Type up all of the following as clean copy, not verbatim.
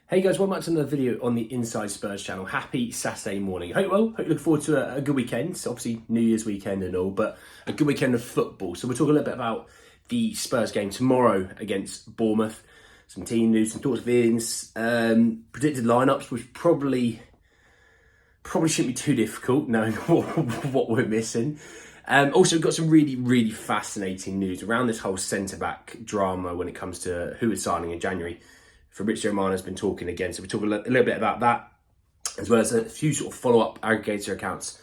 Hey guys, welcome back to another video on the Inside Spurs channel. Happy Saturday morning. Hope you look forward to a good weekend. It's obviously New Year's weekend and all, but a good weekend of football. So we'll talk a little bit about the Spurs game tomorrow against Bournemouth. Some team news, some thoughts, feelings, predicted lineups, which probably shouldn't be too difficult knowing what we're missing. Also, we've got some really fascinating news around this whole centre-back drama when it comes to who is signing in January. Fabrizio romano has been talking again, so we'll talk a little bit about that, as well as a few sort of follow-up aggregator accounts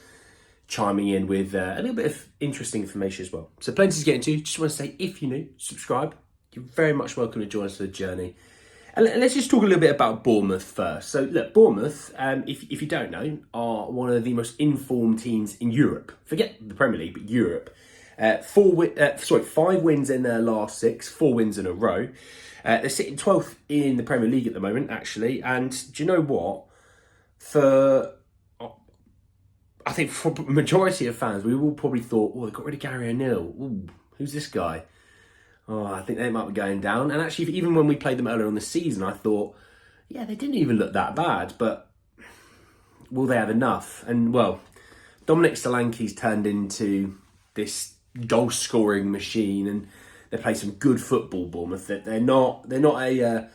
chiming in with a little bit of interesting information as well. So plenty to get into. Just want to say, if you're new, subscribe. You're very much welcome to join us for the journey. And let's just talk a little bit about Bournemouth first. So look, Bournemouth, if you don't know, are one of the most informed teams in Europe. Forget the Premier League, but Europe. 5 wins in their last 6, 4 wins in a row. They're sitting 12th in the Premier League at the moment, actually. And do you know what? I think for a majority of fans, we all probably thought, oh, they got rid of Gary O'Neill. Ooh, who's this guy? Oh, I think they might be going down. And actually, even when we played them earlier on the season, I thought, yeah, they didn't even look that bad. But will they have enough? And, well, Dominic Solanke's turned into this goal-scoring machine, and they play some good football, Bournemouth. They're not a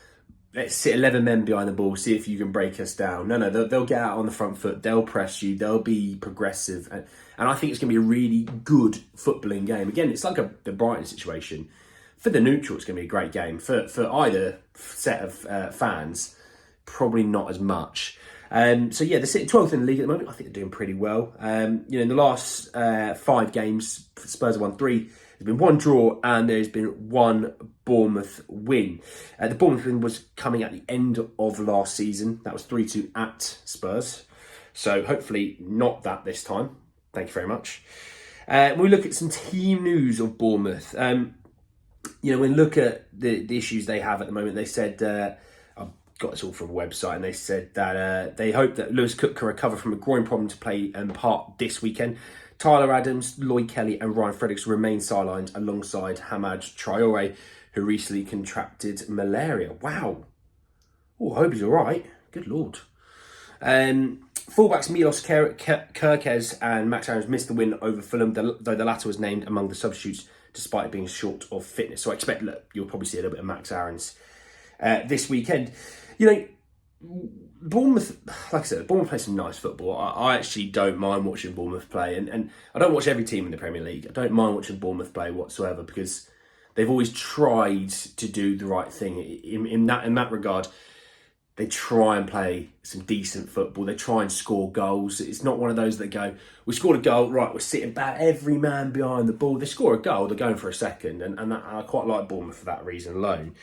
let's sit 11 men behind the ball, see if you can break us down. No, they'll get out on the front foot. They'll press you. They'll be progressive, and I think it's going to be a really good footballing game. Again, it's like the Brighton situation. For the neutral, it's going to be a great game. For either set of fans, probably not as much. So yeah, they're sitting 12th in the league at the moment. I think they're doing pretty well. In the last 5 games, Spurs have won 3. There's been 1 draw and there's been 1 Bournemouth win. The Bournemouth win was coming at the end of last season. That was 3-2 at Spurs. So hopefully not that this time. Thank you very much. When we look at some team news of Bournemouth, when we look at the issues they have at the moment, they said, I've got this all from a website, and they said that they hope that Lewis Cook can recover from a groin problem to play part this weekend. Tyler Adams, Lloyd Kelly and Ryan Fredericks remain sidelined alongside Hamad Traore, who recently contracted malaria. Wow. Oh, I hope he's all right. Good Lord. Fullbacks Milos Kerkez and Max Aarons missed the win over Fulham, though the latter was named among the substitutes despite being short of fitness. So I expect, you'll probably see a little bit of Max Aarons this weekend. Bournemouth, like I said, Bournemouth play some nice football. I actually don't mind watching Bournemouth play, and I don't watch every team in the Premier League. I don't mind watching Bournemouth play whatsoever, because they've always tried to do the right thing. In that regard, they try and play some decent football. They try and score goals. It's not one of those that go, we scored a goal, right, we're sitting back, every man behind the ball. They score a goal, they're going for a second, and I quite like Bournemouth for that reason alone.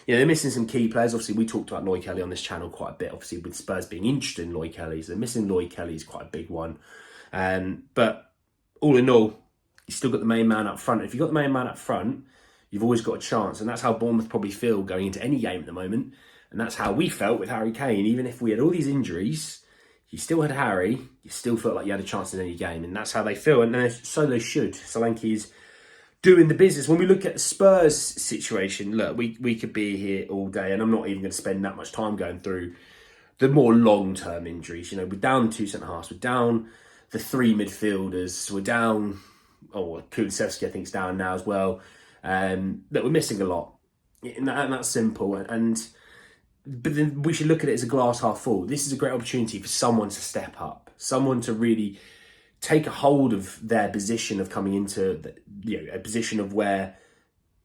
They're missing some key players. Obviously, we talked about Lloyd Kelly on this channel quite a bit, obviously, with Spurs being interested in Lloyd Kelly. So they're missing Lloyd Kelly is quite a big one. But all in all, you've still got the main man up front. If you've got the main man up front, you've always got a chance. And that's how Bournemouth probably feel going into any game at the moment. And that's how we felt with Harry Kane. Even if we had all these injuries, you still had Harry, you still felt like you had a chance in any game. And that's how they feel. And so they should. Solanke is doing the business. When we look at the Spurs situation, look, we could be here all day, and I'm not even going to spend that much time going through the more long-term injuries. We're down 2 centre-halves, we're down the 3 midfielders, we're down, Kulusevski I think is down now as well. We're missing a lot, and that's simple. But then we should look at it as a glass half full. This is a great opportunity for someone to step up, someone to really take a hold of their position of coming into a position of where,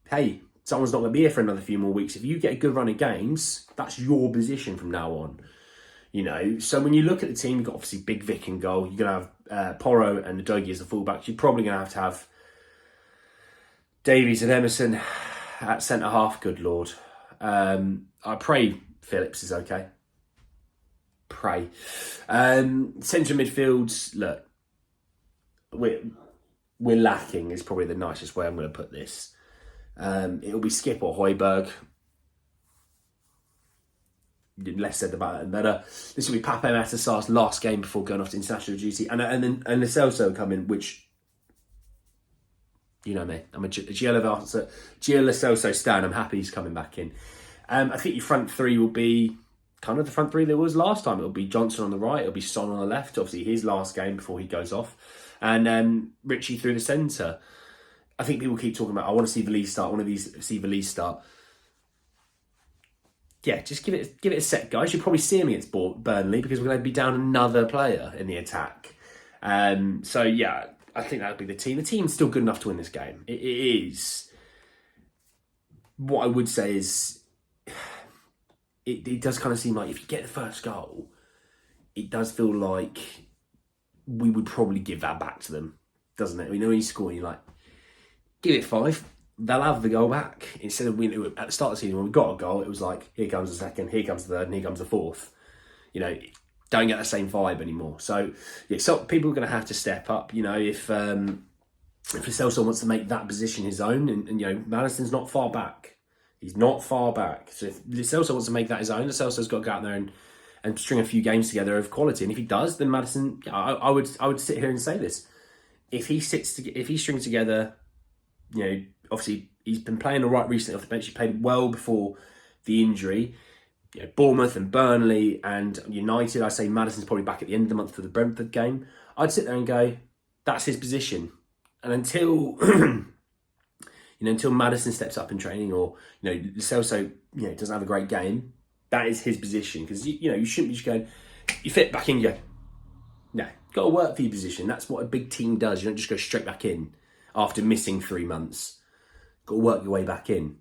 hey, someone's not going to be here for another few more weeks. If you get a good run of games, that's your position from now on. So when you look at the team, you've got obviously Big Vic in goal. You're going to have Porro and Udogie as the fullbacks. You're probably going to have Davies and Emerson at centre half. Good Lord. I pray Phillips is okay. Pray. Central midfields, look, we're lacking is probably the nicest way I'm going to put this. It'll be Skip or Højbjerg. Less said about it, the better. This will be Pape Matasar's last game before going off to international duty, and then Lo Celso coming, which, you know me, I'm a Gio Lo Celso stan. I'm happy he's coming back in. I think your front 3 will be kind of the front three there was last time. It'll be Johnson on the right, it'll be Son on the left, obviously his last game before he goes off, and Richie through the centre. I think people keep talking about, I want to see Valise start, see Valise start. Yeah, just give it a set, guys. You'll probably see him against Burnley because we're going to be down another player in the attack. So yeah, I think that would be the team. The team's still good enough to win this game. It is. What I would say is, it does kind of seem like if you get the first goal, it does feel like we would probably give that back to them, doesn't it? We know when you score, you're like, give it 5. They'll have the goal back. Instead of at the start of the season when we got a goal, it was like, here comes the second, here comes the third, and here comes the fourth. Don't get the same vibe anymore. So yeah, so people are going to have to step up. If Lo Celso wants to make that position his own, and Maddison's not far back. He's not far back. So if Lo Celso wants to make that his own, Lo Celso's got to go out there and string a few games together of quality. And if he does, then Maddison, I would sit here and say this: if he strings together, obviously he's been playing all right recently off the bench. He played well before the injury. Bournemouth and Burnley and United, I say Maddison's probably back at the end of the month for the Brentford game. I'd sit there and go, that's his position. And until until Maddison steps up in training, or Lo Celso doesn't have a great game, that is his position. Because you shouldn't be just going, you fit back in, you go, no, you've got to work for your position. That's what a big team does. You don't just go straight back in after missing 3 months. Got to work your way back in.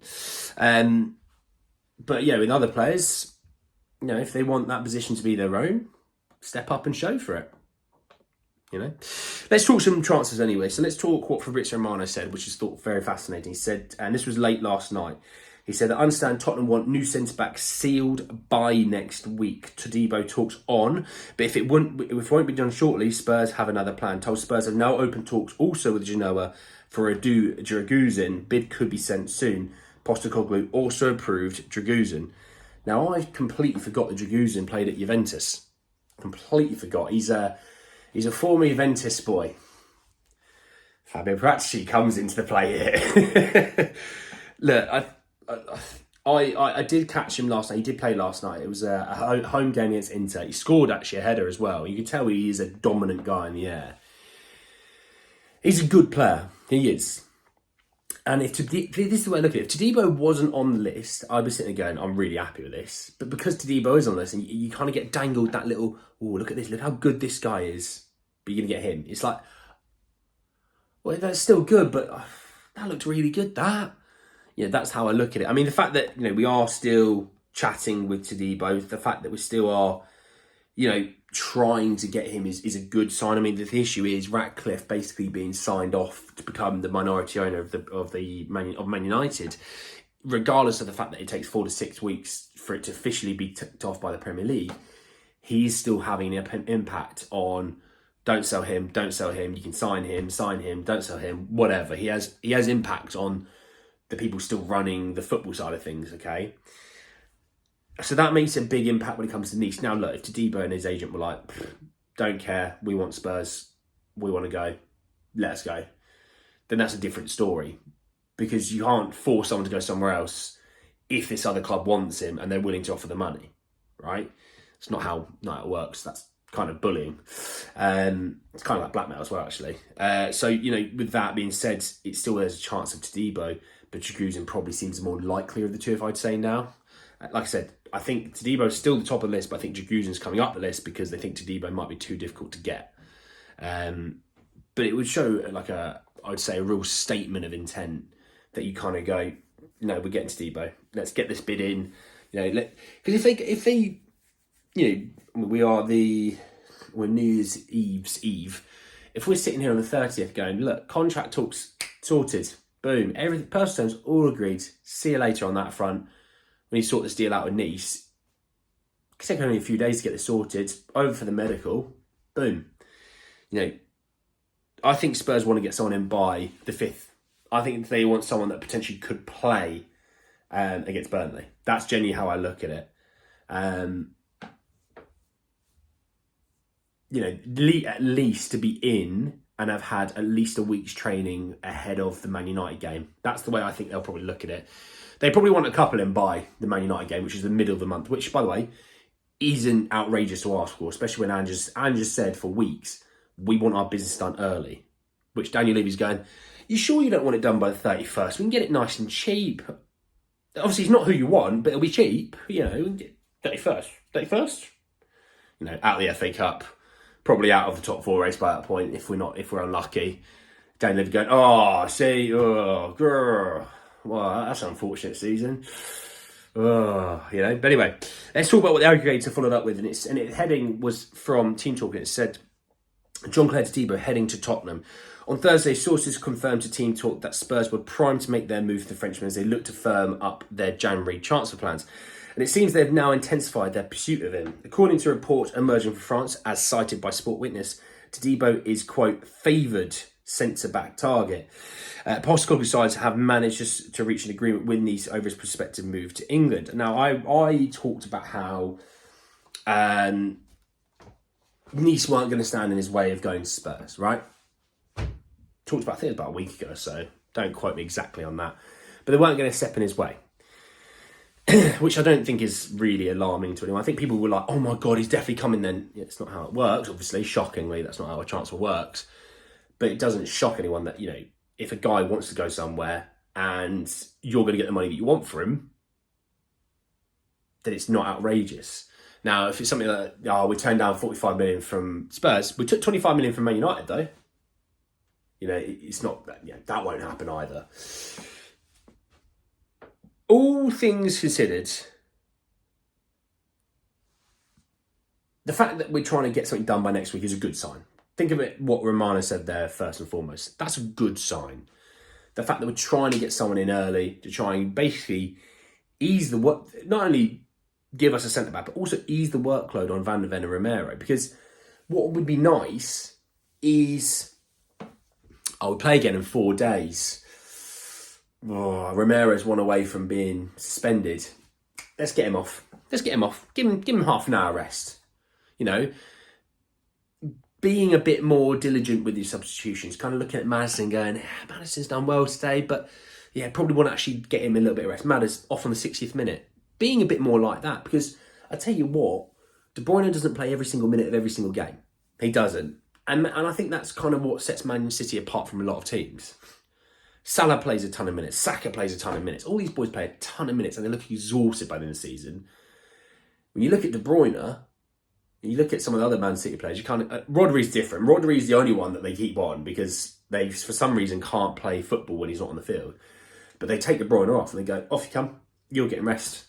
But with other players, if they want that position to be their own, step up and show for it. Let's talk some transfers anyway. So let's talk what Fabrizio Romano said, which is thought very fascinating. He said, and this was late last night, he said, I understand Tottenham want new centre-back sealed by next week. Todibo talks on, but if it won't be done shortly, Spurs have another plan. Told Spurs have now opened talks also with Genoa for a Dragusin. Bid could be sent soon. Postecoglou also approved Dragusin. Now, I completely forgot that Dragusin played at Juventus. Completely forgot. He's a former Juventus boy. Fabrizio comes into the play here. Look, I did catch him last night. He did play last night. It was a home game against Inter. He scored actually a header as well. You can tell he is a dominant guy in the air. He's a good player. He is. And this is the way I look at it. If Todibo wasn't on the list, I'd be sitting there going, I'm really happy with this. But because Todibo is on the list, and you kind of get dangled that little, oh, look at this, look how good this guy is. But you're going to get him. It's like, well, that's still good, but that looked really good, that. That's how I look at it. I mean, the fact that, we are still chatting with Todibo, the fact that we still are, trying to get him is a good sign. I mean, the issue is Ratcliffe basically being signed off to become the minority owner of Man United, regardless of the fact that it takes 4 to 6 weeks for it to officially be ticked off by the Premier League. He's still having an impact on, don't sell him, you can sign him, don't sell him, whatever. He has impact on the people still running the football side of things, okay? So that makes a big impact when it comes to Nice. Now, look, if Todibo and his agent were like, don't care, we want Spurs, we want to go, let us go, then that's a different story. Because you can't force someone to go somewhere else if this other club wants him and they're willing to offer the money, right? It's not how it works. That's kind of bullying. It's kind of like blackmail as well, actually. So, with that being said, it still has a chance of Todibo, but Dragusin probably seems more likely of the two, if I'd say now. Like I said, I think Todibo is still the top of the list, but I think Dragusin's coming up the list because they think Todibo might be too difficult to get. But it would show I would say a real statement of intent that you kind of go, no, we're getting Todibo. Let's get this bid in. Because if they, we're New Year's Eve's Eve. If we're sitting here on the 30th going, look, contract talks sorted, boom, everything, personal terms all agreed. See you later on that front. When you sort this deal out with Nice, it's taken only a few days to get this sorted. Over for the medical, boom. I think Spurs want to get someone in by the 5th. I think they want someone that potentially could play against Burnley. That's genuinely how I look at it. At least to be in and have had at least a week's training ahead of the Man United game. That's the way I think they'll probably look at it. They probably want a couple in by the Man United game, which is the middle of the month, which, by the way, isn't outrageous to ask for, especially when Andrew's said for weeks, we want our business done early. Which Daniel Levy's going, you sure you don't want it done by the 31st? We can get it nice and cheap. Obviously, it's not who you want, but it'll be cheap. You know, we can get 31st. 31st? You know, out of the FA Cup. Probably out of the top 4 race by that point, if we're unlucky. Daniel Levy going, oh, see, oh, grrr. Well, that's an unfortunate season. Oh, you know. But anyway, let's talk about what the aggregator followed up with. And its heading was from Team Talk. And it said, Jean-Claude Todibo heading to Tottenham. On Thursday, sources confirmed to Team Talk that Spurs were primed to make their move for the Frenchman as they look to firm up their January transfer plans. And it seems they've now intensified their pursuit of him. According to a report emerging from France, as cited by Sport Witness, Todibo is, quote, favoured centre-back target. Postecoglou sides have managed to reach an agreement with Nice over his prospective move to England. Now, I talked about how Nice weren't going to stand in his way of going to Spurs, right? Talked about, I think it was about a week ago, so don't quote me exactly on that. But they weren't going to step in his way, which I don't think is really alarming to anyone. I think people were like, oh my God, he's definitely coming then. Yeah, it's not how it works, obviously. Shockingly, that's not how a transfer works. But it doesn't shock anyone that, you know, if a guy wants to go somewhere and you're going to get the money that you want for him, then it's not outrageous. Now, if it's something like, oh, we turned down 45 million from Spurs, we took 25 million from Man United, though. You know, it's not, that won't happen either. All things considered, the fact that we're trying to get something done by next week is a good sign. Think of it, what Romano said there first and foremost. That's a good sign. The fact that we're trying to get someone in early to try and basically ease the work, not only give us a centre-back, but also ease the workload on Van der Ven and Romero. Because what would be nice is, we play again in 4 days. Oh, Romero's one away from being suspended. Let's get him off. Give him half an hour rest. You know, being a bit more diligent with your substitutions, kind of looking at Maddison going, Maddison's done well today, but yeah, probably want to actually get him a little bit of rest. Maddison's off on the 60th minute. Being a bit more like that, because I tell you what, De Bruyne doesn't play every single minute of every single game. He doesn't. And I think that's kind of what sets Man City apart from a lot of teams. Salah plays a ton of minutes. Saka plays a ton of minutes. All these boys play a ton of minutes and they look exhausted by the end of the season. When you look at De Bruyne, you look at some of the other Man City players, you kind of... Rodri's different. Rodri's the only one that they keep on because they, for some reason, can't play football when he's not on the field. But they take De Bruyne off and they go, off you come, you're getting rest.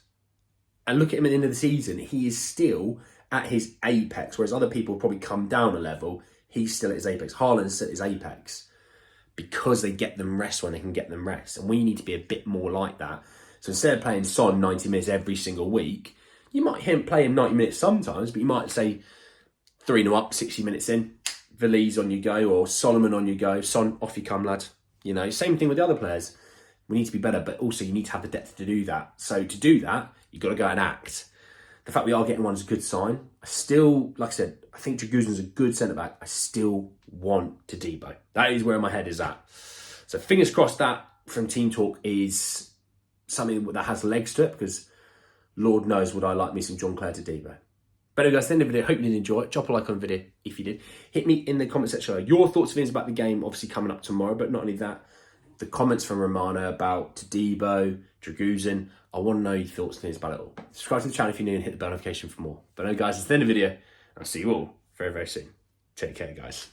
And look at him at the end of the season. He is still at his apex, whereas other people probably come down a level. He's still at his apex. Haaland's at his apex because they get them rest when they can get them rest. And we need to be a bit more like that. So instead of playing Son 90 minutes every single week, you might play him 90 minutes sometimes, but you might say 3-0 up, 60 minutes in, Veliz on you go, or Solomon on you go, Son, off you come, lad. You know, same thing with the other players. We need to be better, but also you need to have the depth to do that. So to do that, you've got to go and act. The fact we are getting one is a good sign. I still, like I said, I think Dragusin's a good centre-back. I still want Todibo. That is where my head is at. So fingers crossed that from Team Talk is something that has legs to it, because Lord knows would I like me some Jean-Claude Todibo. But anyway, guys, at the end of the video, hope you did enjoy it. Drop a like on the video if you did. Hit me in the comment section below. Your thoughts and feelings about the game, obviously coming up tomorrow, but not only that, the comments from Romano about Todibo, Dragusin. I want to know your thoughts and feelings about it all. Subscribe to the channel if you're new and hit the bell notification for more. But anyway, guys, it's the end of the video. I'll see you all very, very soon. Take care, guys.